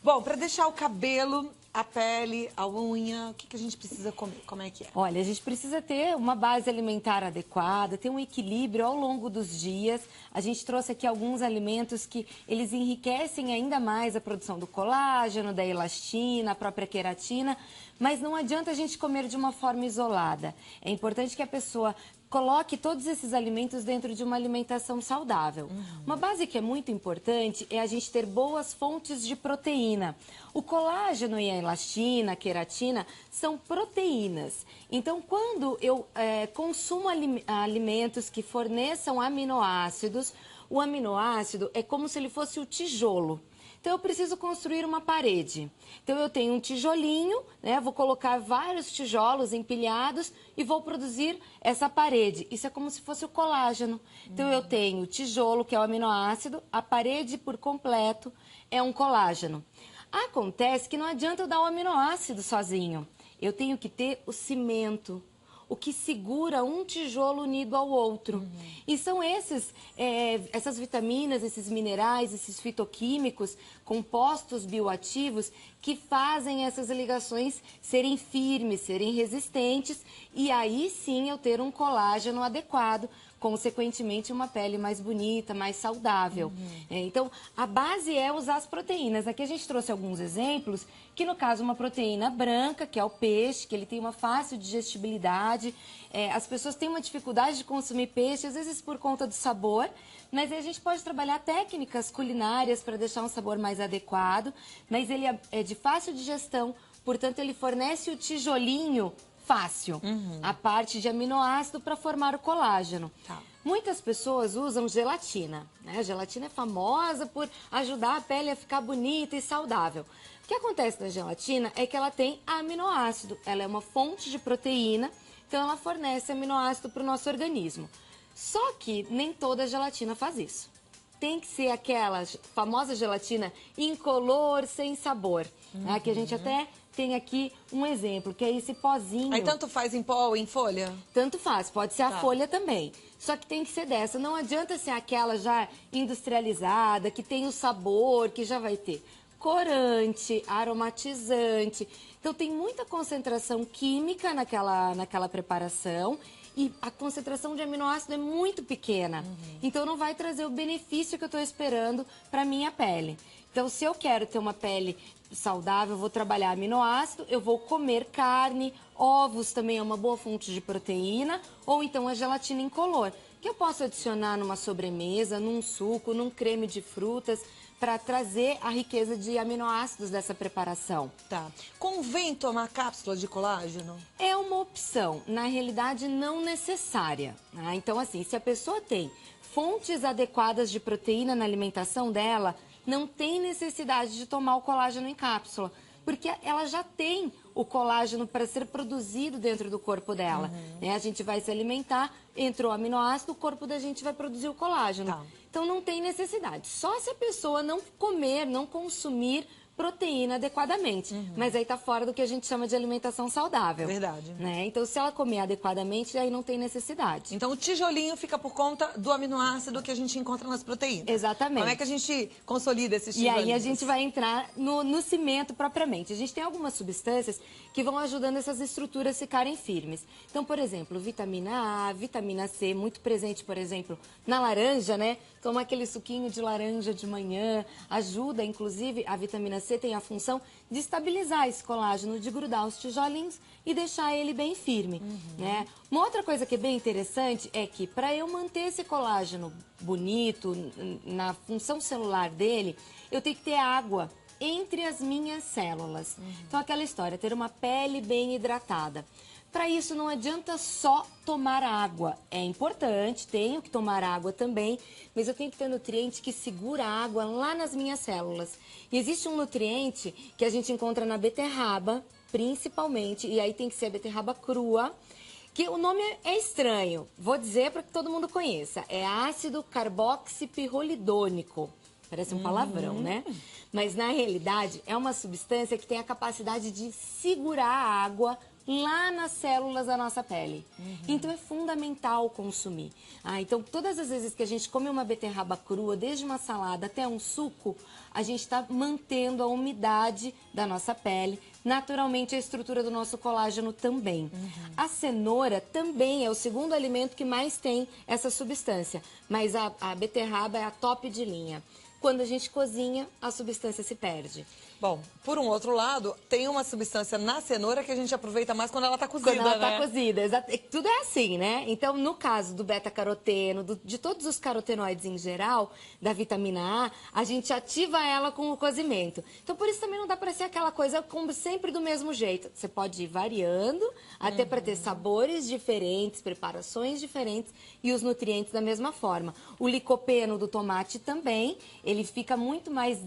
Bom, para deixar o cabelo, a pele, a unha, o que a gente precisa comer? Como é que é? Olha, a gente precisa ter uma base alimentar adequada, ter um equilíbrio ao longo dos dias. A gente trouxe aqui alguns alimentos que eles enriquecem ainda mais a produção do colágeno, da elastina, a própria queratina, mas não adianta a gente comer de uma forma isolada. É importante que a pessoa coloque todos esses alimentos dentro de uma alimentação saudável. Uma base que é muito importante é a gente ter boas fontes de proteína. O colágeno e a elastina, a queratina, são proteínas. Então, quando eu consumo alimentos que forneçam aminoácidos, o aminoácido é como se ele fosse o tijolo. Então, eu preciso construir uma parede. Então, eu tenho um tijolinho, né? Vou colocar vários tijolos empilhados e vou produzir essa parede. Isso é como se fosse o colágeno. Então, eu tenho o tijolo, que é o aminoácido, a parede por completo é um colágeno. Acontece que não adianta eu dar o aminoácido sozinho. Eu tenho que ter o cimento, o que segura um tijolo unido ao outro. E são essas vitaminas, esses minerais, esses fitoquímicos, compostos bioativos, que fazem essas ligações serem firmes, serem resistentes, e aí sim eu ter um colágeno adequado, consequentemente uma pele mais bonita, mais saudável. Então, a base é usar as proteínas. Aqui a gente trouxe alguns exemplos, que no caso uma proteína branca, que é o peixe, que ele tem uma fácil digestibilidade. As pessoas têm uma dificuldade de consumir peixe, às vezes por conta do sabor, mas aí a gente pode trabalhar técnicas culinárias para deixar um sabor mais adequado, mas ele é de fácil digestão, portanto ele fornece o tijolinho fácil, a parte de aminoácido para formar o colágeno. Tá. Muitas pessoas usam gelatina, né? A gelatina é famosa por ajudar a pele a ficar bonita e saudável. O que acontece na gelatina é que ela tem aminoácido, ela é uma fonte de proteína, então ela fornece aminoácido para o nosso organismo. Só que nem toda gelatina faz isso. Tem que ser aquela famosa gelatina incolor, sem sabor, né? Que a gente até tem aqui um exemplo, que é esse pozinho. Aí tanto faz em pó ou em folha? Tanto faz, pode ser a folha também. Só que tem que ser dessa, não adianta ser aquela já industrializada, que tem o sabor, que já vai ter corante, aromatizante. Então tem muita concentração química naquela preparação e a concentração de aminoácido é muito pequena. Então não vai trazer o benefício que eu estou esperando para minha pele. Então, se eu quero ter uma pele saudável, eu vou trabalhar aminoácido, eu vou comer carne, ovos também é uma boa fonte de proteína, ou então a gelatina incolor, que eu posso adicionar numa sobremesa, num suco, num creme de frutas, para trazer a riqueza de aminoácidos dessa preparação. Tá. Convém tomar cápsula de colágeno? É uma opção, na realidade não necessária. Né? Então, assim, se a pessoa tem fontes adequadas de proteína na alimentação dela, não tem necessidade de tomar o colágeno em cápsula, porque ela já tem o colágeno para ser produzido dentro do corpo dela. Né? A gente vai se alimentar, entrou aminoácido, o corpo da gente vai produzir o colágeno. Tá. Então não tem necessidade. Só se a pessoa não comer, não consumir proteína adequadamente. Mas aí tá fora do que a gente chama de alimentação saudável. Verdade. Né? Então, se ela comer adequadamente, aí não tem necessidade. Então, o tijolinho fica por conta do aminoácido que a gente encontra nas proteínas. Exatamente. Como é que a gente consolida esses E tijolinhos? aí a gente vai entrar no cimento propriamente. A gente tem algumas substâncias que vão ajudando essas estruturas a ficarem firmes. Então, por exemplo, vitamina A, vitamina C, muito presente, por exemplo, na laranja, né? Tomar aquele suquinho de laranja de manhã, ajuda, inclusive, a vitamina C tem a função de estabilizar esse colágeno, de grudar os tijolinhos e deixar ele bem firme, né? Uma outra coisa que é bem interessante é que para eu manter esse colágeno bonito, na função celular dele, eu tenho que ter água entre as minhas células. Então, aquela história, ter uma pele bem hidratada. Para isso, não adianta só tomar água. É importante, tenho que tomar água também, mas eu tenho que ter nutriente que segura a água lá nas minhas células. E existe um nutriente que a gente encontra na beterraba, principalmente, e aí tem que ser a beterraba crua, que o nome é estranho. Vou dizer para que todo mundo conheça. É ácido carboxipirrolidônico. Parece um palavrão, né? Mas, na realidade, é uma substância que tem a capacidade de segurar a água lá nas células da nossa pele. Então é fundamental consumir. Então todas as vezes que a gente come uma beterraba crua, desde uma salada até um suco, a gente está mantendo a umidade da nossa pele, naturalmente a estrutura do nosso colágeno também. A cenoura também é o segundo alimento que mais tem essa substância, mas a beterraba é a top de linha. Quando a gente cozinha, a substância se perde. Bom, por um outro lado, tem uma substância na cenoura que a gente aproveita mais quando ela tá cozida, Quando ela né? tá cozida, tudo é assim, né? Então, no caso do beta-caroteno, de todos os carotenoides em geral, da vitamina A, a gente ativa ela com o cozimento. Então, por isso também não dá para ser aquela coisa como sempre do mesmo jeito. Você pode ir variando, até para ter sabores diferentes, preparações diferentes e os nutrientes da mesma forma. O licopeno do tomate também, ele fica muito mais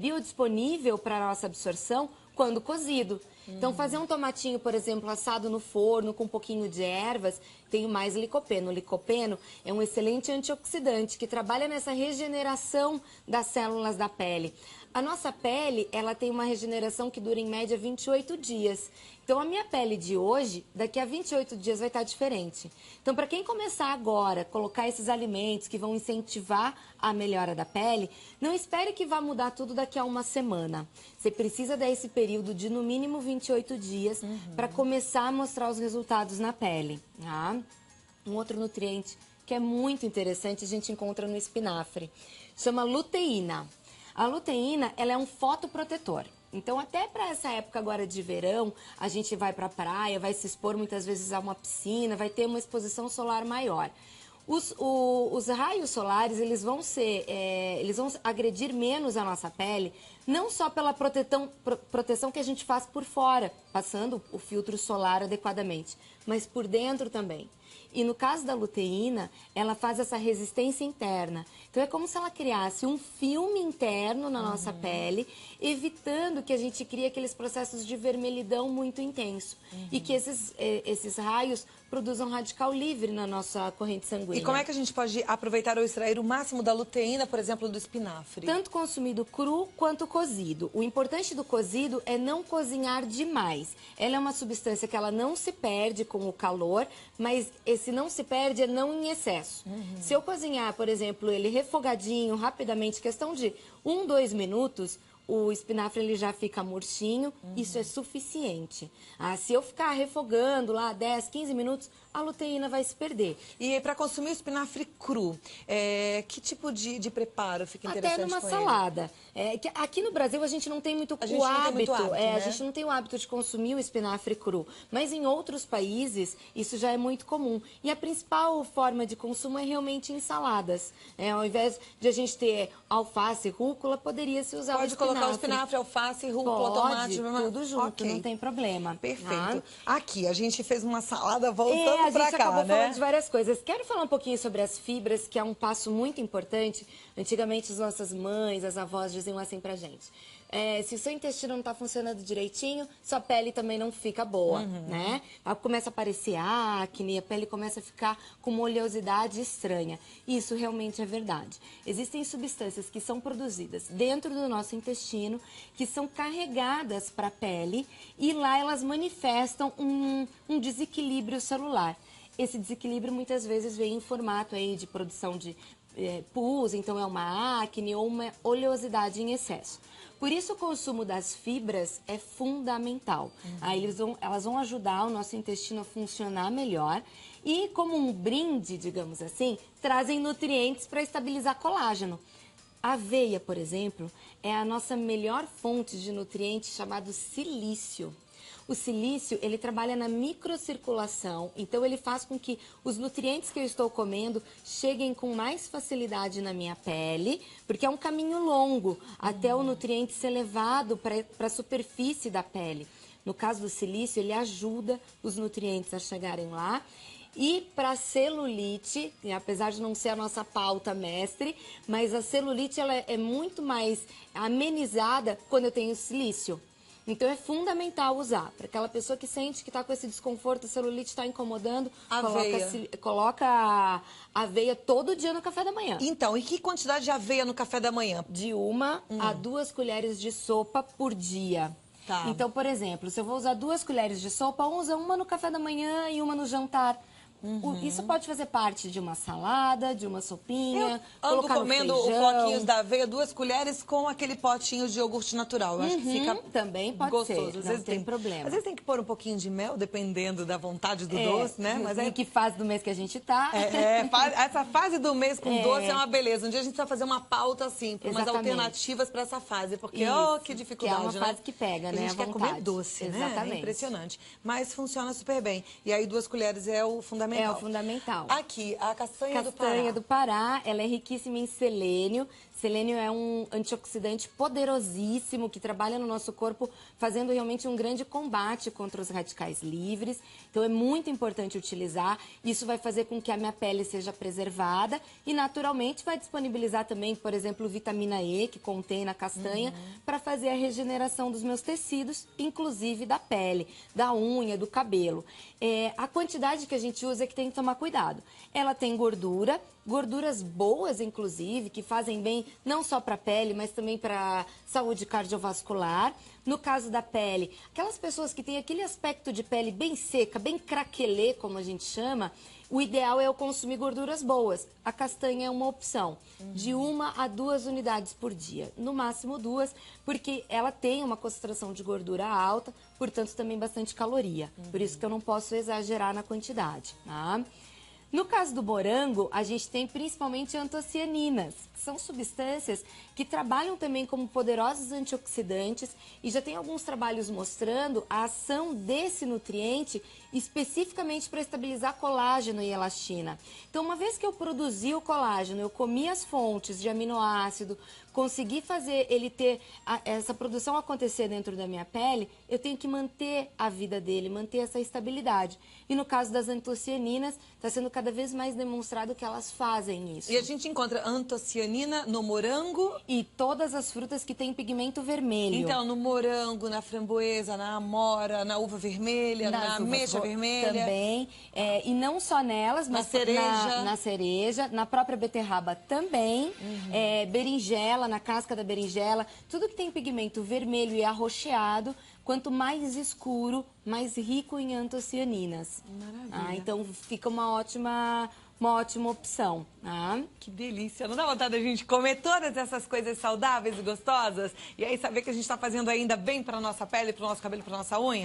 biodisponível para a nossa absorção quando cozido. Então, fazer um tomatinho, por exemplo, assado no forno com um pouquinho de ervas, tem mais licopeno. O licopeno é um excelente antioxidante que trabalha nessa regeneração das células da pele. A nossa pele, ela tem uma regeneração que dura em média 28 dias. Então, a minha pele de hoje, daqui a 28 dias vai estar diferente. Então, para quem começar agora a colocar esses alimentos que vão incentivar a melhora da pele, não espere que vá mudar tudo daqui a uma semana. Você precisa dar esse período de, no mínimo, 28 dias para começar a mostrar os resultados na pele. Tá? Um outro nutriente que é muito interessante, a gente encontra no espinafre. Chama luteína. A luteína, ela é um fotoprotetor. Então, até para essa época agora de verão, a gente vai para a praia, vai se expor muitas vezes a uma piscina, vai ter uma exposição solar maior. Os raios solares, eles vão agredir menos a nossa pele, não só pela proteção que a gente faz por fora, passando o filtro solar adequadamente, mas por dentro também. E no caso da luteína, ela faz essa resistência interna. Então é como se ela criasse um filme interno na nossa pele, evitando que a gente crie aqueles processos de vermelhidão muito intenso. E que esses raios produzam radical livre na nossa corrente sanguínea. E como é que a gente pode aproveitar ou extrair o máximo da luteína, por exemplo, do espinafre? Tanto consumido cru quanto cozido. O importante do cozido é não cozinhar demais. Ela é uma substância que ela não se perde com o calor, mas esse não se perde é não em excesso. Se eu cozinhar, por exemplo, ele refogadinho, rapidamente, questão de 1, 2 minutos, o espinafre ele já fica murchinho, isso é suficiente. Se eu ficar refogando lá 10, 15 minutos, a luteína vai se perder. E para consumir o espinafre cru, que tipo de preparo fica interessante até numa com salada. Aqui no Brasil a gente não tem muito o hábito, né? A gente não tem o hábito de consumir o espinafre cru. Mas em outros países isso já é muito comum. E a principal forma de consumo é realmente em saladas. Ao invés de a gente ter alface, rúcula, poderia se usar o espinafre. Pode colocar o espinafre, alface, rúcula, tomate, tudo junto, não tem problema. Perfeito. Aqui a gente fez uma salada voltando a gente acabou né? falando de várias coisas. Quero falar um pouquinho sobre as fibras, que é um passo muito importante. Antigamente, as nossas mães, as avós diziam assim pra gente. Se o seu intestino não está funcionando direitinho, sua pele também não fica boa, né? Começa a aparecer acne, a pele começa a ficar com uma oleosidade estranha. Isso realmente é verdade. Existem substâncias que são produzidas dentro do nosso intestino, que são carregadas para a pele e lá elas manifestam um desequilíbrio celular. Esse desequilíbrio muitas vezes vem em formato aí de produção de pus, então é uma acne ou uma oleosidade em excesso. Por isso, o consumo das fibras é fundamental. Elas vão ajudar o nosso intestino a funcionar melhor e, como um brinde, digamos assim, trazem nutrientes para estabilizar colágeno. A aveia, por exemplo, é a nossa melhor fonte de nutriente chamado silício. O silício, ele trabalha na microcirculação, então ele faz com que os nutrientes que eu estou comendo cheguem com mais facilidade na minha pele, porque é um caminho longo até o nutriente ser levado para a superfície da pele. No caso do silício, ele ajuda os nutrientes a chegarem lá. E para celulite, apesar de não ser a nossa pauta mestre, mas a celulite ela é muito mais amenizada quando eu tenho silício. Então é fundamental usar. Para aquela pessoa que sente que está com esse desconforto, a celulite está incomodando, coloca a aveia todo dia no café da manhã. Então, e que quantidade de aveia no café da manhã? De 1 a 2 colheres de sopa por dia. Tá. Então, por exemplo, se eu vou usar 2 colheres de sopa, usa uma no café da manhã e uma no jantar. Isso pode fazer parte de uma salada, de uma sopinha, Eu ando colocar no comendo feijão. o floquinhos da aveia, 2 colheres com aquele potinho de iogurte natural. Eu acho que fica também pode gostoso. ser, Às não vezes tem problema. Às vezes tem que pôr um pouquinho de mel, dependendo da vontade do doce, né? Mas é que fase do mês que a gente tá. Essa fase do mês com doce é uma beleza. Um dia a gente vai fazer uma pauta, assim, para umas Exatamente. alternativas para essa fase. Porque, que dificuldade, que é uma fase que pega, a né? gente A quer vontade. comer doce, né? Exatamente. É impressionante. Mas funciona super bem. E aí 2 colheres é o fundamental. É o fundamental. Aqui, a castanha do Pará. Castanha do Pará, ela é riquíssima em selênio. Selênio é um antioxidante poderosíssimo que trabalha no nosso corpo fazendo realmente um grande combate contra os radicais livres. Então é muito importante utilizar. Isso vai fazer com que a minha pele seja preservada e naturalmente vai disponibilizar também, por exemplo, vitamina E que contém na castanha para fazer a regeneração dos meus tecidos, inclusive da pele, da unha, do cabelo. A quantidade que a gente usa é que tem que tomar cuidado. Ela tem gordura, gorduras boas, inclusive, que fazem bem não só para a pele, mas também para a saúde cardiovascular. No caso da pele, aquelas pessoas que têm aquele aspecto de pele bem seca, bem craquelê, como a gente chama, o ideal é eu consumir gorduras boas. A castanha é uma opção, de 1 a 2 unidades por dia, no máximo 2, porque ela tem uma concentração de gordura alta, portanto também bastante caloria. Por isso que eu não posso exagerar na quantidade, tá? No caso do morango, a gente tem principalmente antocianinas, que são substâncias que trabalham também como poderosos antioxidantes e já tem alguns trabalhos mostrando a ação desse nutriente especificamente para estabilizar colágeno e elastina. Então, uma vez que eu produzi o colágeno, eu comi as fontes de aminoácido, consegui fazer ele ter essa produção acontecer dentro da minha pele, eu tenho que manter a vida dele, manter essa estabilidade. E no caso das antocianinas, está sendo cada vez mais demonstrado que elas fazem isso. E a gente encontra antocianina no morango e todas as frutas que têm pigmento vermelho. Então, no morango, na framboesa, na amora, na uva vermelha, na ameixa vermelha. Também. E não só nelas, mas na cereja, na própria beterraba também. Berinjela, na casca da berinjela. Tudo que tem pigmento vermelho e arroxeado, quanto mais escuro, mais rico em antocianinas. Maravilha. Então, fica uma ótima opção. Que delícia. Não dá vontade da gente comer todas essas coisas saudáveis e gostosas? E aí saber que a gente está fazendo ainda bem para nossa pele, para o nosso cabelo, para nossa unha?